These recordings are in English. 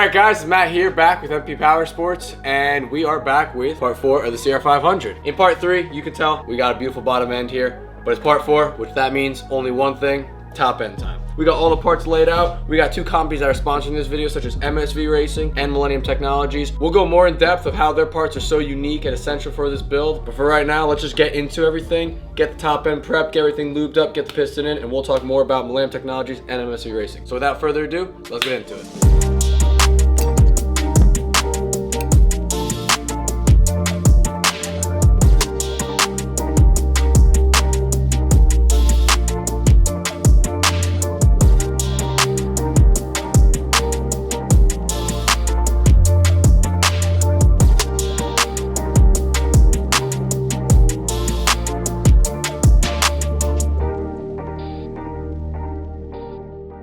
Alright guys, it's Matt here, back with MP Power Sports, and we are back with part 4 of the CR500. In part 3, you can tell we got a beautiful bottom end here, but it's part 4, which that means only one thing, top end time. We got all the parts laid out. We got two companies that are sponsoring this video, such as MSV Racing and Millennium Technologies. We'll go more in depth of how their parts are so unique and essential for this build. But for right now, let's just get into everything, get the top end prepped, get everything lubed up, get the piston in, and we'll talk more about Millennium Technologies and MSV Racing. So without further ado, let's get into it.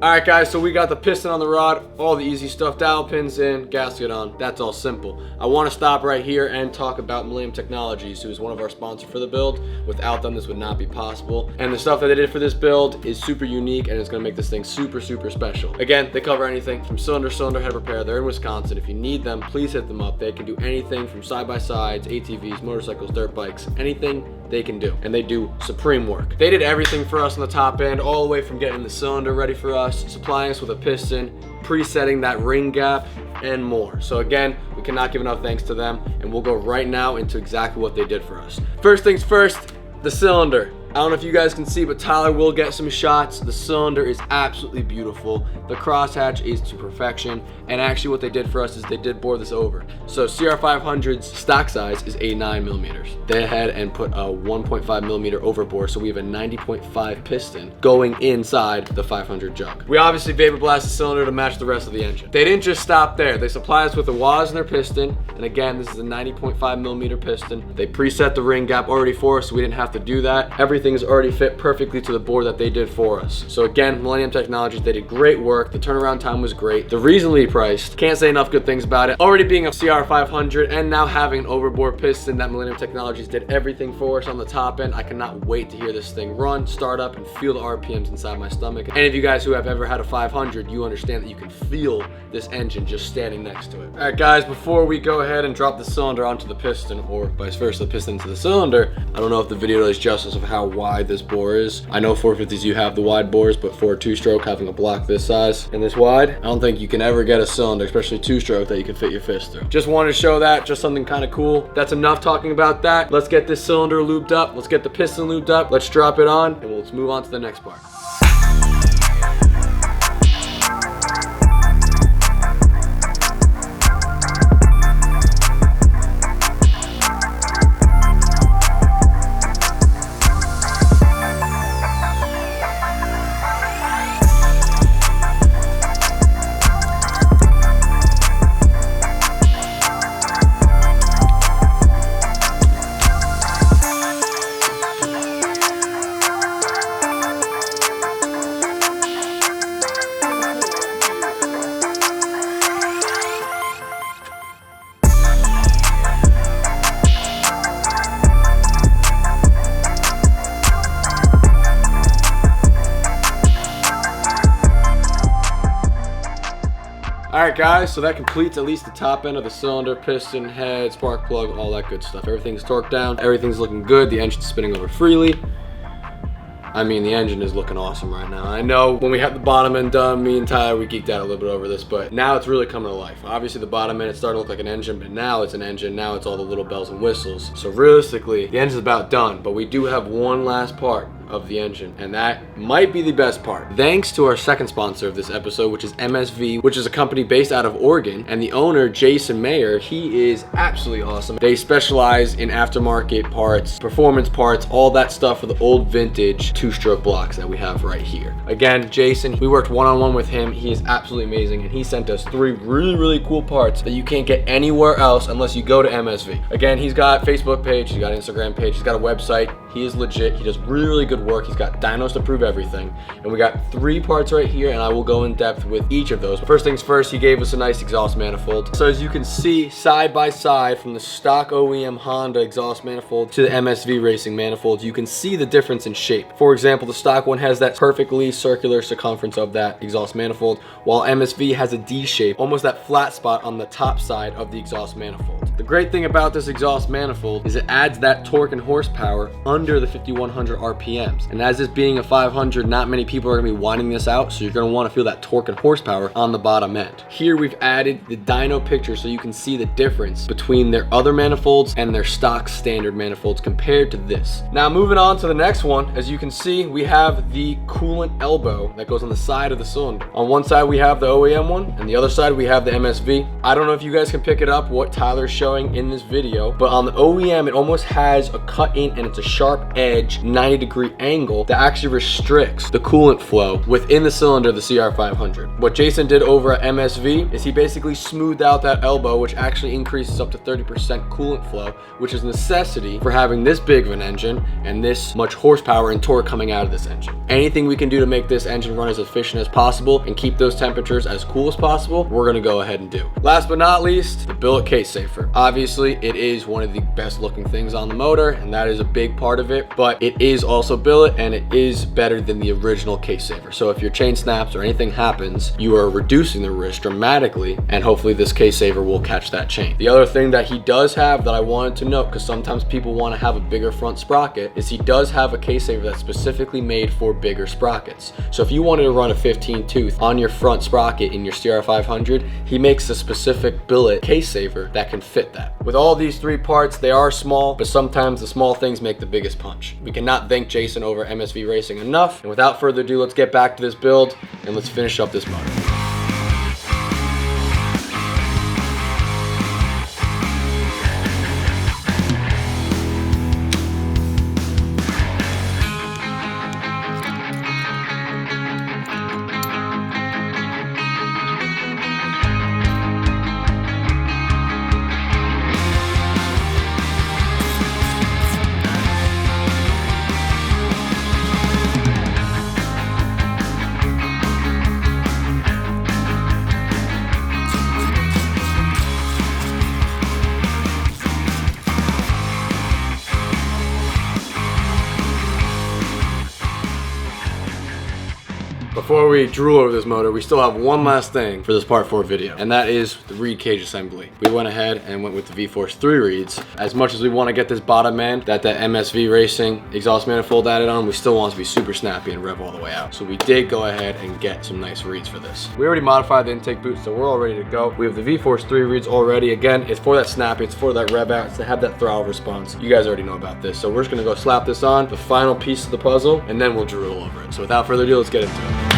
Alright guys, so we got the piston on the rod, all the easy stuff, dowel pins in, gasket on, that's all simple. I want to stop right here and talk about Millennium Technologies, who is one of our sponsors for the build. Without them, this would not be possible. And the stuff that they did for this build is super unique and it's going to make this thing super special. Again, they cover anything from cylinder head repair. They're in Wisconsin. If you need them, please hit them up. They can do anything from side-by-sides, ATVs, motorcycles, dirt bikes, anything they can do. And they do supreme work. They did everything for us on the top end, all the way from getting the cylinder ready for us, supplying us with a piston, presetting that ring gap, and more. So again, we cannot give enough thanks to them, and we'll go right now into exactly what they did for us. First things first, the cylinder. I don't know if you guys can see, but Tyler will get some shots. The cylinder is absolutely beautiful. The crosshatch is to perfection. And actually what they did for us is they did bore this over. So CR500's stock size is 89 millimeters. They went ahead and put a 1.5 millimeter overbore, so we have a 90.5 piston going inside the 500 jug. We obviously vapor blast the cylinder to match the rest of the engine. They didn't just stop there. They supply us with a WAS in their piston. And again, this is a 90.5 millimeter piston. They preset the ring gap already for us, so we didn't have to do that. Everything is already fit perfectly to the bore that they did for us. So again, Millennium Technologies, they did great work. The turnaround time was great. They're reasonably priced. Can't say enough good things about it. Already being a CR500 and now having an overbore piston that Millennium Technologies did everything for us on the top end. I cannot wait to hear this thing run, start up, and feel the RPMs inside my stomach. Any of you guys who have ever had a 500, you understand that you can feel this engine just standing next to it. All right guys, before we go ahead and drop the cylinder onto the piston, or vice versa, the piston to the cylinder, I don't know if the video does justice of how wide this bore is. I know 450s you have the wide bores, but for a two-stroke, having a block this size and this wide, I don't think you can ever get a cylinder, especially two-stroke, that you can fit your fist through. Just wanted to show that, just something kind of cool. That's enough talking about that. Let's get this cylinder lubed up. Let's get the piston lubed up. Let's drop it on, and let's move on to the next part. Alright guys, so that completes at least the top end of the cylinder, piston, head, spark plug, all that good stuff. Everything's torqued down, everything's looking good, the engine's spinning over freely. I mean, the engine is looking awesome right now. I know when we had the bottom end done, me and Tyler, we geeked out a little bit over this, but now it's really coming to life. Obviously the bottom end, it's starting to look like an engine, but now it's an engine. Now it's all the little bells and whistles. So realistically, the engine's about done, but we do have one last part of the engine, and that might be the best part. Thanks to our second sponsor of this episode, which is MSV, which is a company based out of Oregon, and the owner, Jason Mayer, he is absolutely awesome. They specialize in aftermarket parts, performance parts, all that stuff for the old vintage two-stroke blocks that we have right here. Again, Jason, we worked one-on-one with him. He is absolutely amazing, and he sent us 3 really cool parts that you can't get anywhere else unless you go to MSV. Again, he's got a Facebook page, he's got an Instagram page, he's got a website. He is legit. He does really, really good work. He's got dynos to prove everything. And we got 3 parts right here, and I will go in depth with each of those. First things first, he gave us a nice exhaust manifold. So as you can see, side by side from the stock OEM Honda exhaust manifold to the MSV racing manifold, you can see the difference in shape. For example, the stock one has that perfectly circular circumference of that exhaust manifold, while MSV has a D shape, almost that flat spot on the top side of the exhaust manifold. The great thing about this exhaust manifold is it adds that torque and horsepower under the 5100 RPMs. And as this being a 500, not many people are gonna be winding this out, so you're gonna wanna feel that torque and horsepower on the bottom end. Here we've added the dyno picture so you can see the difference between their other manifolds and their stock standard manifolds compared to this. Now moving on to the next one, as you can see, we have the coolant elbow that goes on the side of the cylinder. On one side we have the OEM one, and the other side we have the MSV. I don't know if you guys can pick it up what Tyler's showing in this video, but on the OEM it almost has a cut in and it's a sharp edge 90-degree angle that actually restricts the coolant flow within the cylinder of the CR500. What Jason did over at MSV is he basically smoothed out that elbow, which actually increases up to 30% coolant flow, which is a necessity for having this big of an engine and this much horsepower and torque coming out of this engine. Anything we can do to make this engine run as efficient as possible and keep those temperatures as cool as possible, we're gonna go ahead and do. Last but not least, the billet case saver. Obviously, it is one of the best looking things on the motor, and that is a big part of it, but it is also billet, and it is better than the original case saver. So if your chain snaps or anything happens, you are reducing the risk dramatically, and hopefully this case saver will catch that chain. The other thing that he does have that I wanted to note, because sometimes people want to have a bigger front sprocket, is he does have a case saver that's specifically made for bigger sprockets. So if you wanted to run a 15 tooth on your front sprocket in your CR500, he makes a specific billet case saver that can fit that. With all these 3 parts, they are small, but sometimes the small things make the biggest punch. We cannot thank Jason over MSV Racing enough, and without further ado, let's get back to this build and let's finish up this motor. Before we drool over this motor, we still have one last thing for this part 4 video, and that is the reed cage assembly. We went ahead and went with the V-Force 3 reeds. As much as we want to get this bottom end that MSV Racing exhaust manifold added on, we still want it to be super snappy and rev all the way out. So we did go ahead and get some nice reeds for this. We already modified the intake boot, so we're all ready to go. We have the V-Force 3 reeds already. Again, it's for that snappy, it's for that rev out, it's to have that throttle response. You guys already know about this. So we're just gonna go slap this on, the final piece of the puzzle, and then we'll drool over it. So without further ado, let's get into it.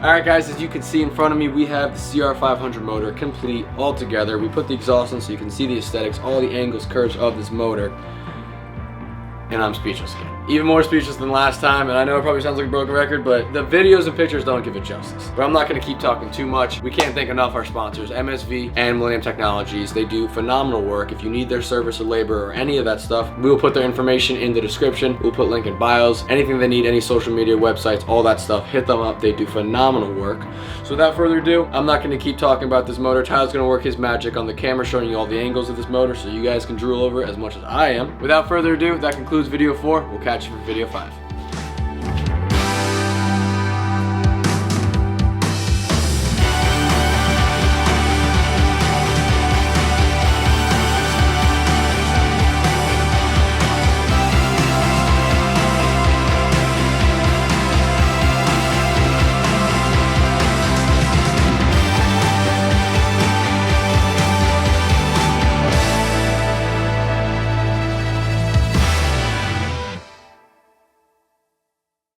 Alright guys, as you can see in front of me, we have the CR500 motor complete all together. We put the exhaust in so you can see the aesthetics, all the angles, curves of this motor. And I'm speechless again. Even more speechless than last time, and I know it probably sounds like a broken record, but the videos and pictures don't give it justice. But I'm not gonna keep talking too much. We can't thank enough our sponsors, MSV and Millennium Technologies. They do phenomenal work. If you need their service or labor or any of that stuff, we will put their information in the description. We'll put link in bios, anything they need, any social media, websites, all that stuff, hit them up. They do phenomenal work. So without further ado, I'm not gonna keep talking about this motor. Tyler's gonna work his magic on the camera, showing you all the angles of this motor so you guys can drool over it as much as I am. Without further ado, that concludes video 4. We'll catch you for video 5.